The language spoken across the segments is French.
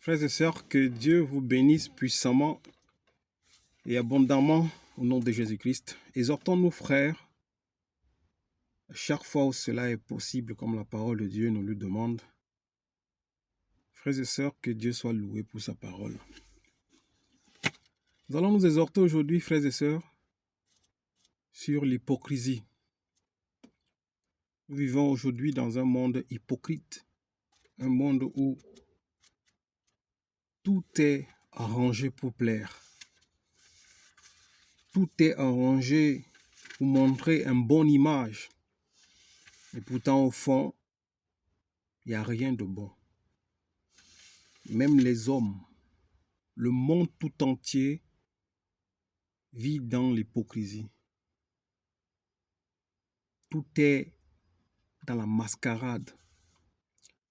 Frères et sœurs, que Dieu vous bénisse puissamment et abondamment au nom de Jésus-Christ. Exhortons nos frères, chaque fois où cela est possible, comme la parole de Dieu nous le demande. Frères et sœurs, que Dieu soit loué pour sa parole. Nous allons nous exhorter aujourd'hui, frères et sœurs, sur l'hypocrisie. Nous vivons aujourd'hui dans un monde hypocrite, un monde où tout est arrangé pour plaire. Tout est arrangé pour montrer une bonne image. Et pourtant, au fond, il n'y a rien de bon. Même les hommes, le monde tout entier vit dans l'hypocrisie. Tout est dans la mascarade,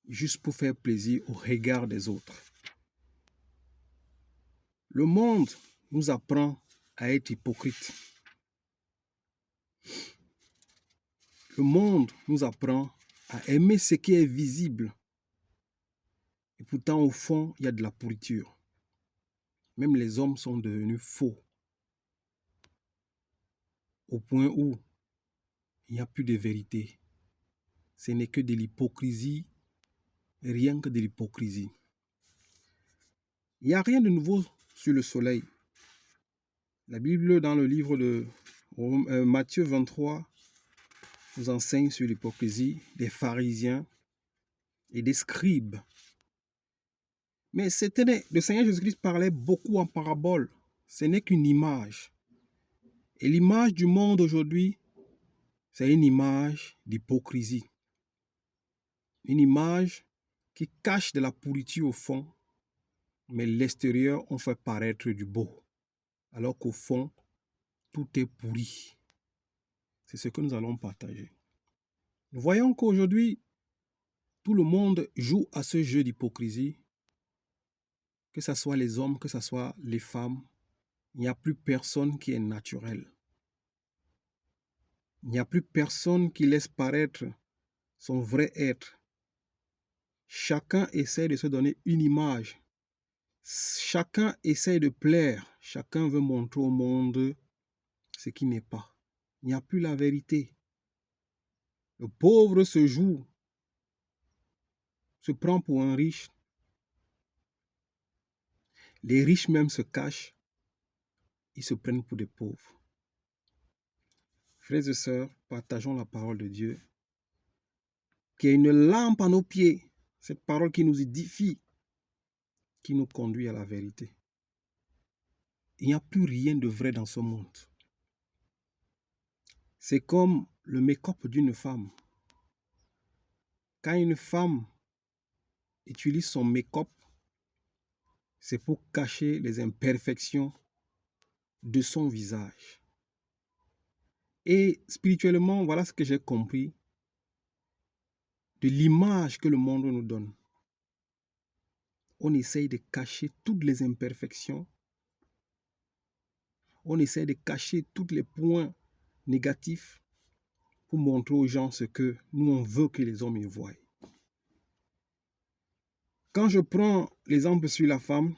juste pour faire plaisir au regard des autres. Le monde nous apprend à être hypocrite. Le monde nous apprend à aimer ce qui est visible. Et pourtant, au fond, il y a de la pourriture. Même les hommes sont devenus faux. Au point où il n'y a plus de vérité. Ce n'est que de l'hypocrisie, rien que de l'hypocrisie. Il n'y a rien de nouveau sur le soleil. La Bible, dans le livre de Matthieu 23, nous enseigne sur l'hypocrisie des pharisiens et des scribes. Mais le Seigneur Jésus-Christ parlait beaucoup en parabole. Ce n'est qu'une image. Et l'image du monde aujourd'hui, c'est une image d'hypocrisie. Une image qui cache de la pourriture au fond, mais l'extérieur, on fait paraître du beau. Alors qu'au fond, tout est pourri. C'est ce que nous allons partager. Nous voyons qu'aujourd'hui, tout le monde joue à ce jeu d'hypocrisie, que ce soit les hommes, que ce soit les femmes. Il n'y a plus personne qui est naturel. Il n'y a plus personne qui laisse paraître son vrai être. Chacun essaie de se donner une image. Chacun essaie de plaire. Chacun veut montrer au monde ce qui n'est pas. Il n'y a plus la vérité. Le pauvre se prend pour un riche. Les riches même se cachent. Ils se prennent pour des pauvres. Frères et sœurs, partageons la parole de Dieu, qui est une lampe à nos pieds, cette parole qui nous édifie, qui nous conduit à la vérité. Il n'y a plus rien de vrai dans ce monde. C'est comme le make-up d'une femme. Quand une femme utilise son make-up, c'est pour cacher les imperfections de son visage. Et spirituellement, voilà ce que j'ai compris de l'image que le monde nous donne. On essaye de cacher toutes les imperfections. On essaie de cacher tous les points négatifs pour montrer aux gens ce que nous on veut que les hommes y voient. Quand je prends l'exemple sur la femme,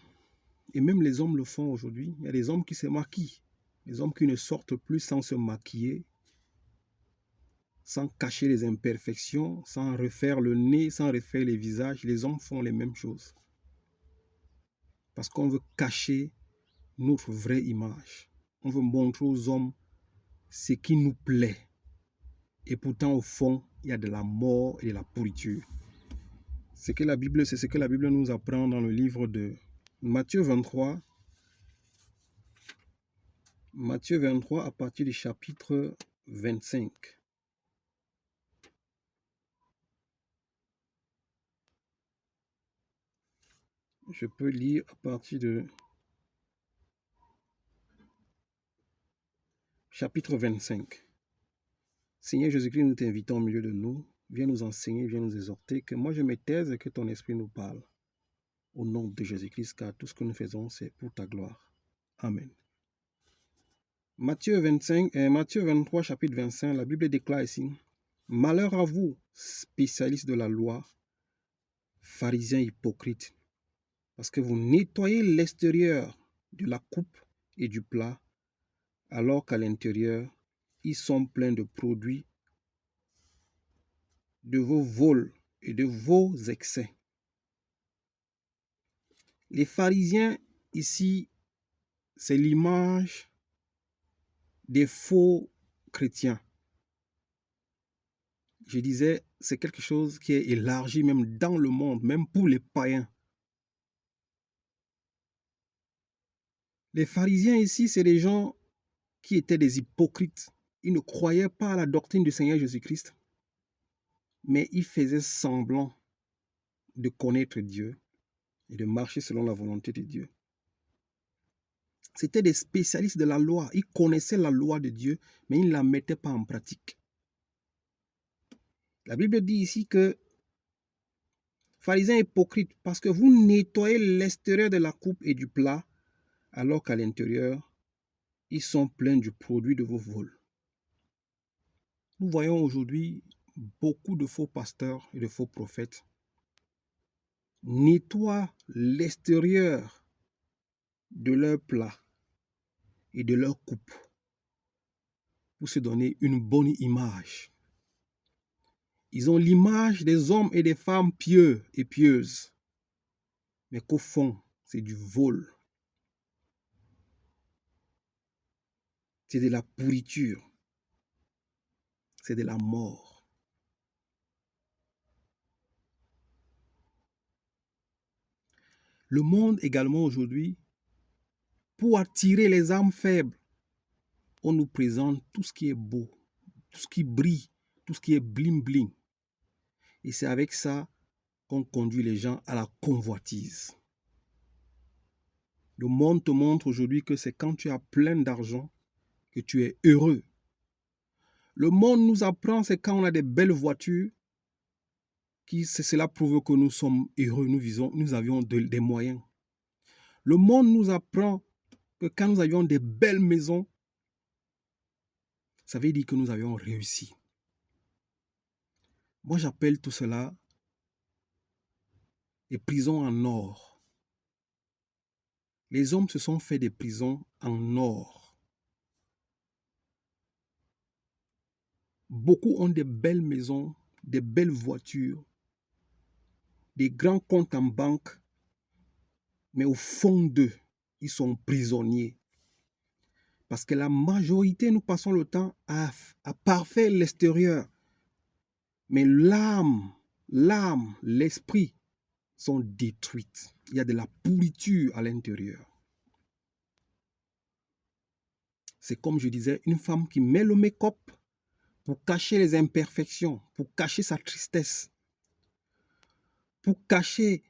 et même les hommes le font aujourd'hui, il y a des hommes qui se maquillent, des hommes qui ne sortent plus sans se maquiller, sans cacher les imperfections, sans refaire le nez, sans refaire les visages. Les hommes font les mêmes choses. Parce qu'on veut cacher notre vraie image. On veut montrer aux hommes ce qui nous plaît. Et pourtant, au fond, il y a de la mort et de la pourriture. C'est ce que la Bible nous apprend dans le livre de Matthieu 23. Matthieu 23 à partir du chapitre 25. Je peux lire à partir de chapitre 25. Seigneur Jésus-Christ, nous t'invitons au milieu de nous. Viens nous enseigner, viens nous exhorter. Que moi je me taise et que ton esprit nous parle. Au nom de Jésus-Christ, car tout ce que nous faisons, c'est pour ta gloire. Amen. Matthieu 23, chapitre 25, la Bible déclare ici: Malheur à vous, spécialistes de la loi, pharisiens hypocrites. Parce que vous nettoyez l'extérieur de la coupe et du plat, alors qu'à l'intérieur, ils sont pleins de produits de vos vols et de vos excès. Les pharisiens, ici, c'est l'image des faux chrétiens. Je disais, c'est quelque chose qui est élargi même dans le monde, même pour les païens. Les pharisiens ici, c'est des gens qui étaient des hypocrites. Ils ne croyaient pas à la doctrine du Seigneur Jésus-Christ, mais ils faisaient semblant de connaître Dieu et de marcher selon la volonté de Dieu. C'étaient des spécialistes de la loi. Ils connaissaient la loi de Dieu, mais ils ne la mettaient pas en pratique. La Bible dit ici que pharisiens hypocrites, parce que vous nettoyez l'extérieur de la coupe et du plat, alors qu'à l'intérieur, ils sont pleins du produit de vos vols. Nous voyons aujourd'hui beaucoup de faux pasteurs et de faux prophètes nettoient l'extérieur de leur plat et de leur coupe pour se donner une bonne image. Ils ont l'image des hommes et des femmes pieux et pieuses, mais qu'au fond, c'est du vol. C'est de la pourriture. C'est de la mort. Le monde également aujourd'hui, pour attirer les âmes faibles, on nous présente tout ce qui est beau, tout ce qui brille, tout ce qui est bling-bling. Et c'est avec ça qu'on conduit les gens à la convoitise. Le monde te montre aujourd'hui que c'est quand tu as plein d'argent que tu es heureux. Le monde nous apprend, c'est quand on a des belles voitures, cela prouve que nous sommes heureux, nous avions des moyens. Le monde nous apprend que quand nous avions des belles maisons, ça veut dire que nous avions réussi. Moi, j'appelle tout cela des prisons en or. Les hommes se sont fait des prisons en or. Beaucoup ont des belles maisons, des belles voitures, des grands comptes en banque, mais au fond d'eux, ils sont prisonniers. Parce que la majorité, nous passons le temps à parfaire l'extérieur. Mais l'âme, l'esprit sont détruites. Il y a de la pourriture à l'intérieur. C'est comme je disais, une femme qui met le make-up pour cacher les imperfections, pour cacher sa tristesse, pour cacher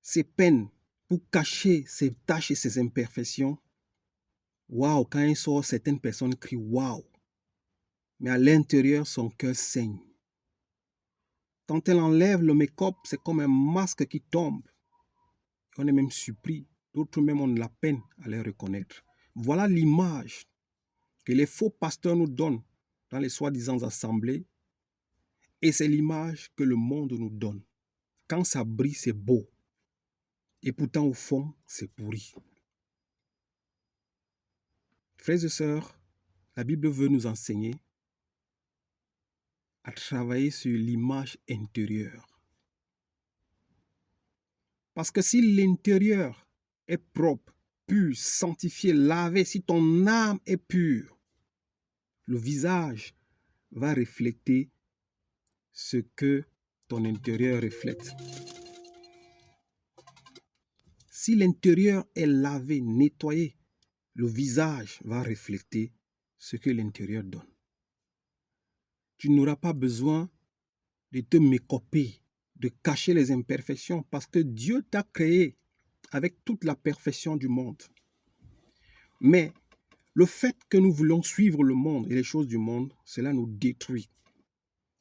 ses peines, pour cacher ses taches et ses imperfections. Waouh, quand elle sort, certaines personnes crient waouh. Mais à l'intérieur, son cœur saigne. Quand elle enlève le make-up, c'est comme un masque qui tombe. On est même surpris. D'autres même ont de la peine à les reconnaître. Voilà l'image que les faux pasteurs nous donnent dans les soi-disant assemblées. Et c'est l'image que le monde nous donne. Quand ça brille, c'est beau. Et pourtant, au fond, c'est pourri. Frères et sœurs, la Bible veut nous enseigner à travailler sur l'image intérieure. Parce que si l'intérieur est propre, pur, sanctifié, lavé, si ton âme est pure, le visage va refléter ce que ton intérieur reflète. Si l'intérieur est lavé, nettoyé, le visage va refléter ce que l'intérieur donne. Tu n'auras pas besoin de te mécoper, de cacher les imperfections, parce que Dieu t'a créé avec toute la perfection du monde. Mais le fait que nous voulons suivre le monde et les choses du monde, cela nous détruit.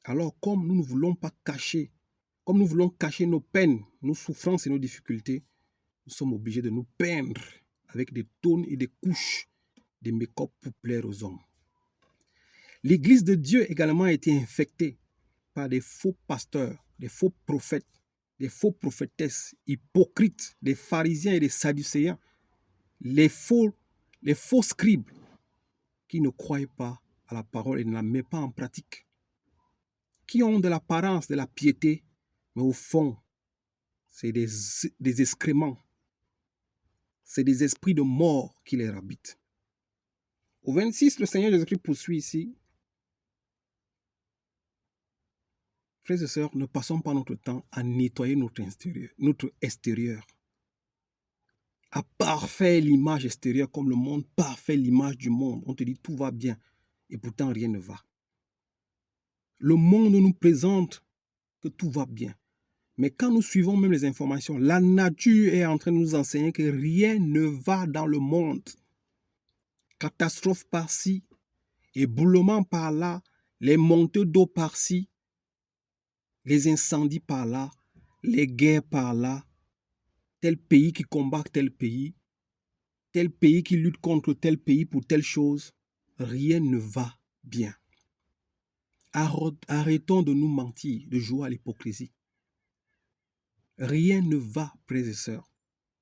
Alors, comme nous ne voulons pas cacher, comme nous voulons cacher nos peines, nos souffrances et nos difficultés, nous sommes obligés de nous peindre avec des tonnes et des couches de make-up pour plaire aux hommes. L'Église de Dieu également a été infectée par des faux pasteurs, des faux prophètes des faux prophétesses, hypocrites, des pharisiens et des sadducéens, les faux scribes qui ne croient pas à la parole et ne la mettent pas en pratique, qui ont de l'apparence de la piété, mais au fond, c'est des excréments, c'est des esprits de mort qui les habitent. Au 26, le Seigneur Jésus-Christ poursuit ici. Frères et sœurs, ne passons pas notre temps à nettoyer notre extérieur, à parfaire l'image extérieure comme le monde parfait l'image du monde. On te dit tout va bien et pourtant rien ne va. Le monde nous présente que tout va bien. Mais quand nous suivons même les informations, la nature est en train de nous enseigner que rien ne va dans le monde. Catastrophe par-ci, éboulement par-là, les montées d'eau par-ci, les incendies par-là, les guerres par-là, tel pays qui combat tel pays qui lutte contre tel pays pour telle chose. Rien ne va bien. Arrêtons de nous mentir, de jouer à l'hypocrisie. Rien ne va, frères et sœurs.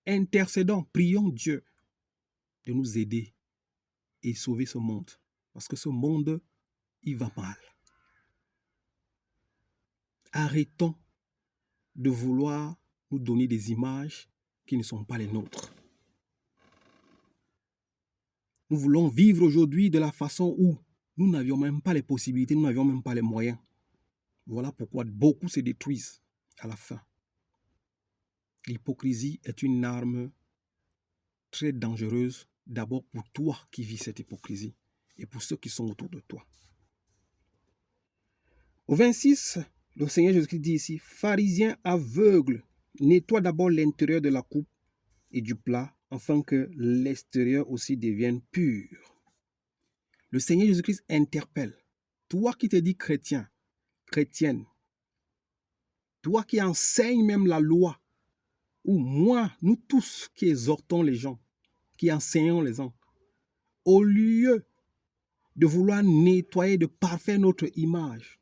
Intercédons, prions Dieu de nous aider et sauver ce monde. Parce que ce monde, il va mal. Arrêtons de vouloir nous donner des images qui ne sont pas les nôtres. Nous voulons vivre aujourd'hui de la façon où nous n'avions même pas les possibilités, nous n'avions même pas les moyens. Voilà pourquoi beaucoup se détruisent à la fin. L'hypocrisie est une arme très dangereuse, d'abord pour toi qui vis cette hypocrisie et pour ceux qui sont autour de toi. Au 26, le Seigneur Jésus-Christ dit ici, « Pharisiens aveugles, nettoie d'abord l'intérieur de la coupe et du plat, afin que l'extérieur aussi devienne pur. » Le Seigneur Jésus-Christ interpelle. Toi qui te dis chrétien, chrétienne, toi qui enseignes même la loi, ou moi, nous tous qui exhortons les gens, qui enseignons les gens, au lieu de vouloir nettoyer, de parfaire notre image,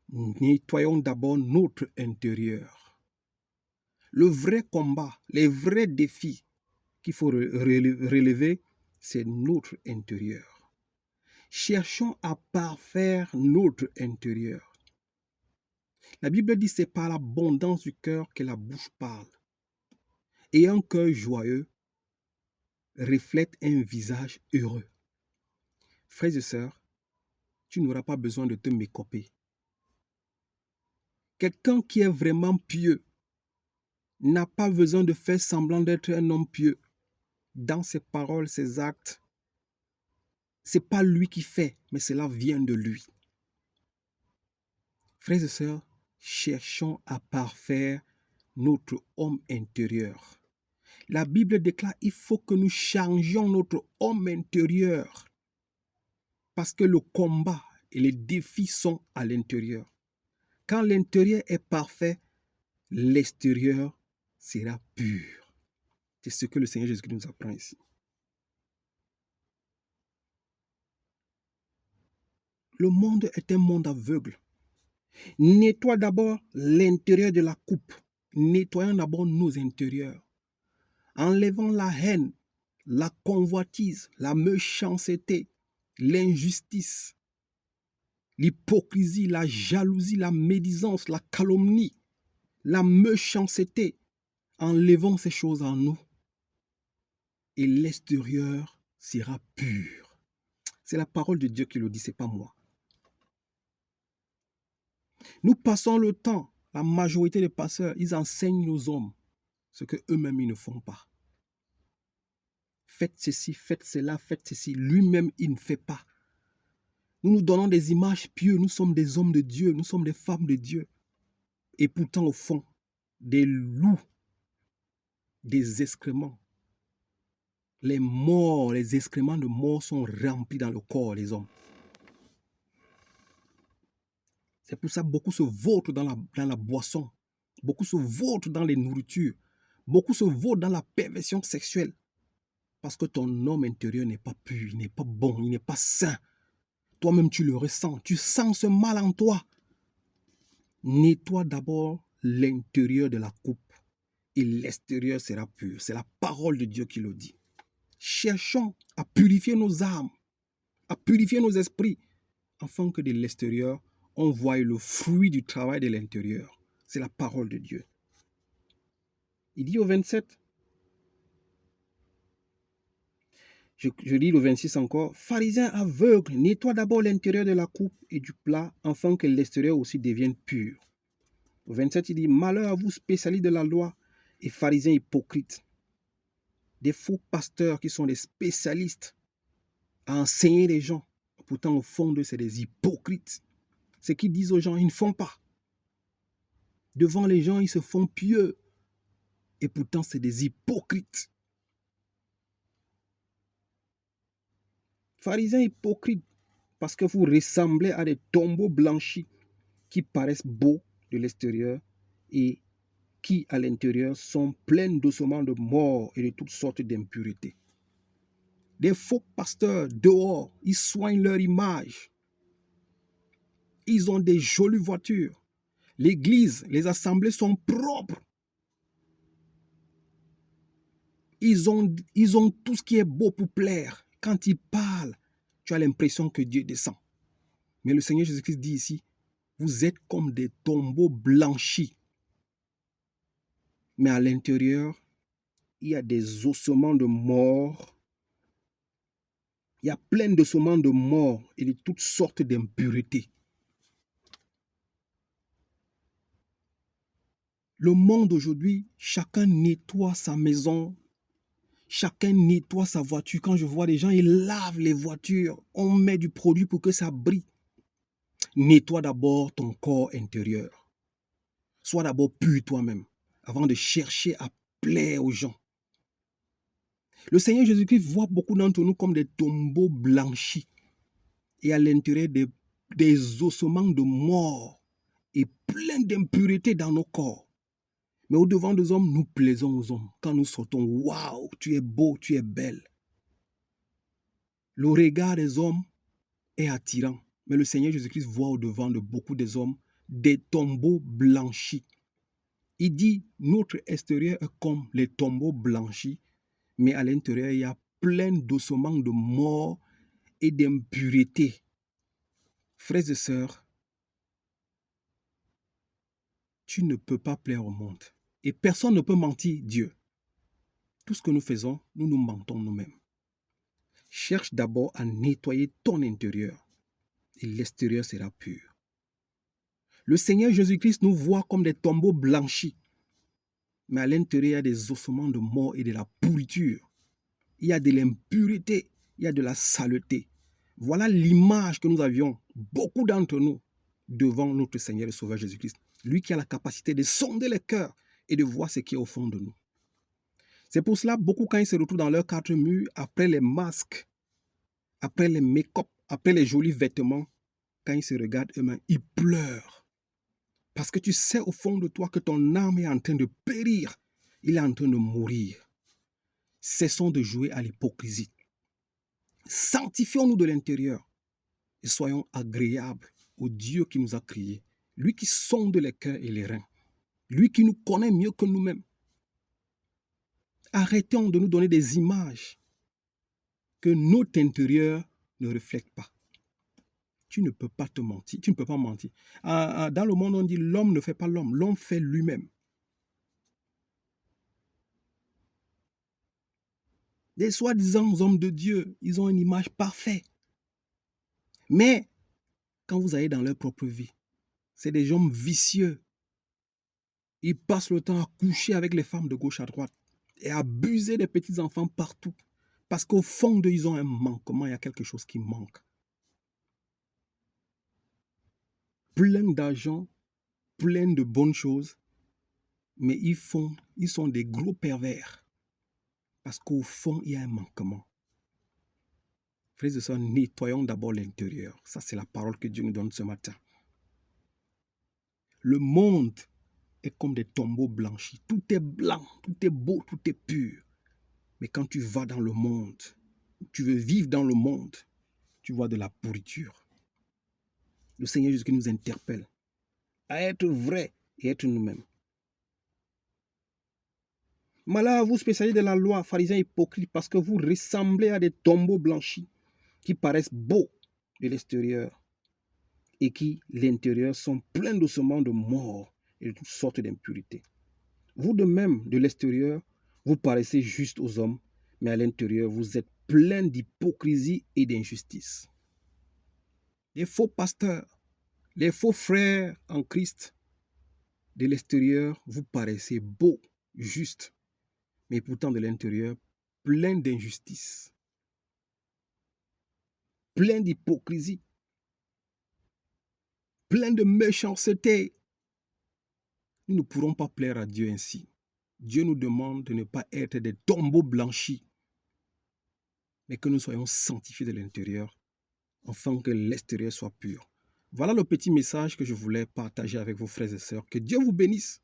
nettoyons d'abord notre intérieur. Le vrai combat, les vrais défis qu'il faut relever, c'est notre intérieur. Cherchons à parfaire notre intérieur. La Bible dit que c'est par l'abondance du cœur que la bouche parle. Et un cœur joyeux reflète un visage heureux. Frères et sœurs, tu n'auras pas besoin de te mécoper. Quelqu'un qui est vraiment pieux n'a pas besoin de faire semblant d'être un homme pieux. Dans ses paroles, ses actes, ce n'est pas lui qui fait, mais cela vient de lui. Frères et sœurs, cherchons à parfaire notre homme intérieur. La Bible déclare qu'il faut que nous changions notre homme intérieur parce que le combat et les défis sont à l'intérieur. Quand l'intérieur est parfait, l'extérieur sera pur. C'est ce que le Seigneur Jésus nous apprend ici. Le monde est un monde aveugle. Nettoie d'abord l'intérieur de la coupe. Nettoyons d'abord nos intérieurs. Enlevons la haine, la convoitise, la méchanceté, l'injustice, l'hypocrisie, la jalousie, la médisance, la calomnie, la méchanceté. Enlevons ces choses en nous et l'extérieur sera pur. C'est la parole de Dieu qui le dit, ce n'est pas moi. Nous passons le temps, la majorité des pasteurs, ils enseignent aux hommes ce qu'eux-mêmes ils ne font pas. Faites ceci, faites cela, faites ceci. Lui-même, il ne fait pas. Nous nous donnons des images pieuses. Nous sommes des hommes de Dieu. Nous sommes des femmes de Dieu. Et pourtant, au fond, des loups, des excréments. Les morts, les excréments de morts sont remplis dans le corps des hommes. C'est pour ça que beaucoup se vautrent dans la boisson. Beaucoup se vautrent dans les nourritures. Beaucoup se vautrent dans la perversion sexuelle. Parce que ton homme intérieur n'est pas pur, il n'est pas bon, il n'est pas sain. Toi-même, tu le ressens. Tu sens ce mal en toi. Nettoie d'abord l'intérieur de la coupe et l'extérieur sera pur. C'est la parole de Dieu qui le dit. Cherchons à purifier nos âmes, à purifier nos esprits, afin que de l'extérieur, on voie le fruit du travail de l'intérieur. C'est la parole de Dieu. Il dit au 27, je lis le 26 encore, « Pharisiens aveugles, nettoie d'abord l'intérieur de la coupe et du plat, afin que l'extérieur aussi devienne pur. » Au 27, il dit, « Malheur à vous, spécialistes de la loi et pharisiens hypocrites. » Des faux pasteurs qui sont des spécialistes à enseigner les gens. Pourtant, au fond d'eux, c'est des hypocrites. Ce qu'ils disent aux gens, ils ne font pas. Devant les gens, ils se font pieux. Et pourtant, c'est des hypocrites. Pharisiens hypocrites, parce que vous ressemblez à des tombeaux blanchis qui paraissent beaux de l'extérieur et qui, à l'intérieur, sont pleins d'ossements de mort et de toutes sortes d'impuretés. Des faux pasteurs dehors, ils soignent leur image. Ils ont des jolies voitures. L'église, les assemblées sont propres. Ils ont tout ce qui est beau pour plaire. Quand ils parlent, tu as l'impression que Dieu descend. Mais le Seigneur Jésus-Christ dit ici, vous êtes comme des tombeaux blanchis. Mais à l'intérieur, il y a des ossements de mort. Il y a plein d'ossements de mort et de toutes sortes d'impuretés. Le monde aujourd'hui, chacun nettoie sa maison, chacun nettoie sa voiture. Quand je vois des gens, ils lavent les voitures, on met du produit pour que ça brille. Nettoie d'abord ton corps intérieur. Sois d'abord pur toi-même, avant de chercher à plaire aux gens. Le Seigneur Jésus-Christ voit beaucoup d'entre nous comme des tombeaux blanchis et à l'intérieur des ossements de mort et plein d'impuretés dans nos corps. Mais au-devant des hommes, nous plaisons aux hommes. Quand nous sortons, waouh, tu es beau, tu es belle. Le regard des hommes est attirant. Mais le Seigneur Jésus-Christ voit au-devant de beaucoup des hommes des tombeaux blanchis. Il dit, notre extérieur est comme les tombeaux blanchis, mais à l'intérieur, il y a plein d'ossements de mort et d'impuretés. Frères et sœurs, tu ne peux pas plaire au monde. Et personne ne peut mentir Dieu. Tout ce que nous faisons, nous nous mentons nous-mêmes. Cherche d'abord à nettoyer ton intérieur et l'extérieur sera pur. Le Seigneur Jésus-Christ nous voit comme des tombeaux blanchis. Mais à l'intérieur, il y a des ossements de mort et de la pourriture. Il y a de l'impureté, il y a de la saleté. Voilà l'image que nous avions, beaucoup d'entre nous, devant notre Seigneur et Sauveur Jésus-Christ. Lui qui a la capacité de sonder les cœurs et de voir ce qui est au fond de nous. C'est pour cela, beaucoup quand ils se retrouvent dans leurs quatre murs, après les masques, après les make-up, après les jolis vêtements, quand ils se regardent eux-mêmes, ils pleurent. Parce que tu sais au fond de toi que ton âme est en train de périr. Il est en train de mourir. Cessons de jouer à l'hypocrisie. Sanctifions-nous de l'intérieur et soyons agréables au Dieu qui nous a créés. Lui qui sonde les cœurs et les reins. Lui qui nous connaît mieux que nous-mêmes. Arrêtons de nous donner des images que notre intérieur ne reflète pas. Tu ne peux pas te mentir, tu ne peux pas mentir. Dans le monde, on dit l'homme ne fait pas l'homme, l'homme fait lui-même. Les soi-disant hommes de Dieu, ils ont une image parfaite. Mais, quand vous allez dans leur propre vie, c'est des hommes vicieux. Ils passent le temps à coucher avec les femmes de gauche à droite et à abuser des petits-enfants partout. Parce qu'au fond d'eux, ils ont un manquement, il y a quelque chose qui manque. Plein d'argent, plein de bonnes choses, mais ils sont des gros pervers. Parce qu'au fond, il y a un manquement. Frères et sœurs, nettoyons d'abord l'intérieur. Ça, c'est la parole que Dieu nous donne ce matin. Le monde est comme des tombeaux blanchis. Tout est blanc, tout est beau, tout est pur. Mais quand tu vas dans le monde, tu veux vivre dans le monde, tu vois de la pourriture. Le Seigneur Jésus nous interpelle à être vrai et être nous-mêmes. Malheur à vous, spécialistes de la loi, pharisiens hypocrites, parce que vous ressemblez à des tombeaux blanchis qui paraissent beaux de l'extérieur et qui, l'intérieur, sont pleins d'ossements de mort et de toutes sortes d'impuretés. Vous de même, de l'extérieur, vous paraissez juste aux hommes, mais à l'intérieur, vous êtes plein d'hypocrisie et d'injustice. Les faux pasteurs, les faux frères en Christ, de l'extérieur, vous paraissez beaux, justes, mais pourtant de l'intérieur, plein d'injustice, plein d'hypocrisie, plein de méchanceté. Nous ne pourrons pas plaire à Dieu ainsi. Dieu nous demande de ne pas être des tombeaux blanchis, mais que nous soyons sanctifiés de l'intérieur, afin que l'extérieur soit pur. Voilà le petit message que je voulais partager avec vos frères et sœurs. Que Dieu vous bénisse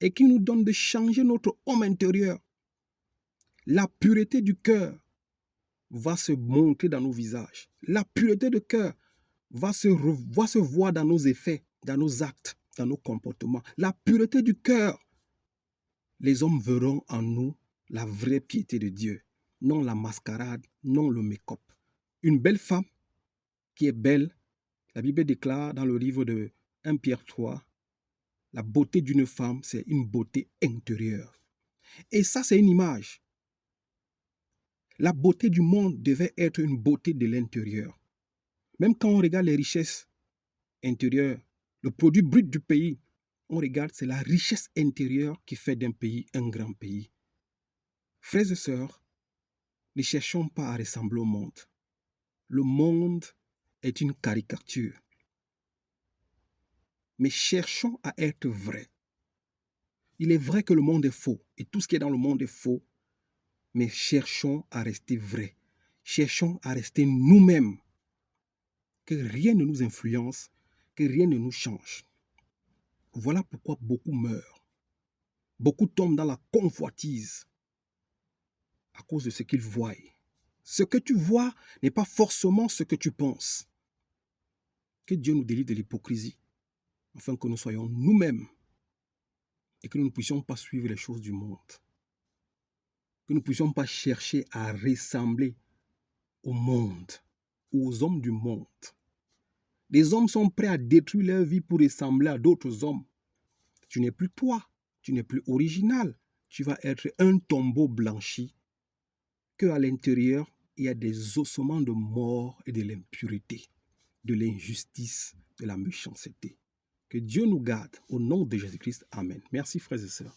et qu'il nous donne de changer notre homme intérieur. La pureté du cœur va se montrer dans nos visages. La pureté du cœur va se voir dans nos effets, dans nos actes, dans nos comportements. La pureté du cœur. Les hommes verront en nous la vraie piété de Dieu, non la mascarade, non le make-up. Une belle femme qui est belle, la Bible déclare dans le livre de 1 Pierre 3, la beauté d'une femme, c'est une beauté intérieure. Et ça, c'est une image. La beauté du monde devait être une beauté de l'intérieur. Même quand on regarde les richesses intérieures, le produit brut du pays, on regarde, c'est la richesse intérieure qui fait d'un pays un grand pays. Frères et sœurs, ne cherchons pas à ressembler au monde. Le monde est une caricature. Mais cherchons à être vrais. Il est vrai que le monde est faux et tout ce qui est dans le monde est faux, mais cherchons à rester vrais. Cherchons à rester nous-mêmes. Que rien ne nous influence, que rien ne nous change. Voilà pourquoi beaucoup meurent. Beaucoup tombent dans la convoitise à cause de ce qu'ils voient. Ce que tu vois n'est pas forcément ce que tu penses. Que Dieu nous délivre de l'hypocrisie, afin que nous soyons nous-mêmes et que nous ne puissions pas suivre les choses du monde. Que nous ne puissions pas chercher à ressembler au monde ou aux hommes du monde. Les hommes sont prêts à détruire leur vie pour ressembler à d'autres hommes. Tu n'es plus toi, tu n'es plus original. Tu vas être un tombeau blanchi qu'à l'intérieur, il y a des ossements de mort et de l'impureté, de l'injustice, de la méchanceté. Que Dieu nous garde au nom de Jésus-Christ. Amen. Merci frères et sœurs.